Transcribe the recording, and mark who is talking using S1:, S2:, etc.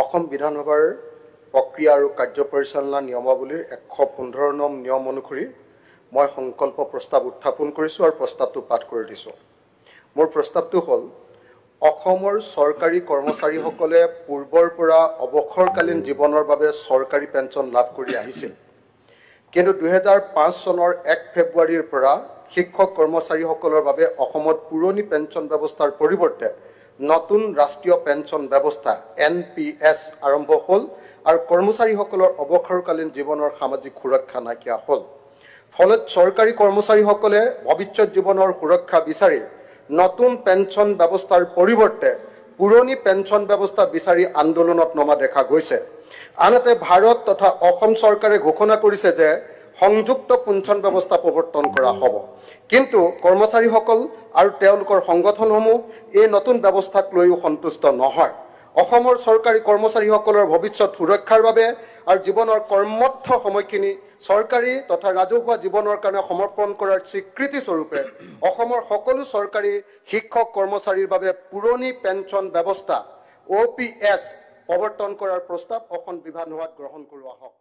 S1: অসম বিধানসভাৰ প্ৰক্ৰিয়া আৰু কাৰ্য পৰিচালনা নিয়মাৱলীৰ 115 নং নিয়ম অনুসৰি মই সংকল্প প্ৰস্তাৱ উত্থাপন কৰিছোঁ আৰু প্ৰস্তাৱটো পাঠ কৰি দিছোঁ। মোৰ প্ৰস্তাৱটো হ'ল অসমৰ চৰকাৰী কৰ্মচাৰীসকলে পূৰ্বৰ পৰা অৱসৰকালীন জীৱনৰ বাবে চৰকাৰী পেঞ্চন লাভ কৰি আহিছিল। কিন্তু 2005 চনৰ 1 ফেব্ৰুৱাৰীৰ পৰা শিক্ষক কৰ্মচাৰীসকলৰ বাবে অসমত পুৰণি পেঞ্চন ব্যৱস্থাৰ পৰিৱৰ্তে নতুন ৰাষ্ট্ৰীয় পেঞ্চন ব্যৱস্থা NPS আৰম্ভ হ'ল আৰু কৰ্মচাৰীসকলৰ অৱসৰকালীন জীৱনৰ সামাজিক সুৰক্ষা নাইকিয়া হ'ল। ফলত চৰকাৰী কৰ্মচাৰীসকলে ভৱিষ্যত জীৱনৰ সুৰক্ষা বিচাৰি নতুন পেঞ্চন ব্যৱস্থাৰ পৰিৱৰ্তে পুৰণি পেঞ্চন ব্যৱস্থা বিচাৰি আন্দোলনত নমা দেখা গৈছে। আনহাতে ভাৰত তথা অসম চৰকাৰে ঘোষণা কৰিছে যে সংযুক্ত পেঞ্চন ব্যৱস্থা প্ৰৱৰ্তন কৰা হ'ব। কিন্তু কৰ্মচাৰীসকল আৰু তেওঁলোকৰ সংগঠনসমূহ এই নতুন ব্যৱস্থাক লৈও সন্তুষ্ট নহয়। অসমৰ চৰকাৰী কৰ্মচাৰীসকলৰ ভৱিষ্যত সুৰক্ষাৰ বাবে আৰু জীৱনৰ কৰ্মঠ সময়খিনি চৰকাৰী তথা ৰাজহুৱা জীৱনৰ কাৰণে সমৰ্পণ কৰাৰ স্বীকৃতি স্বৰূপে অসমৰ সকলো চৰকাৰী শিক্ষক কৰ্মচাৰীৰ বাবে পুৰণি পেঞ্চন ব্যৱস্থা OPS প্ৰৱৰ্তন কৰাৰ প্ৰস্তাৱ অসম বিধানসভাত গ্ৰহণ কৰোৱা হওক।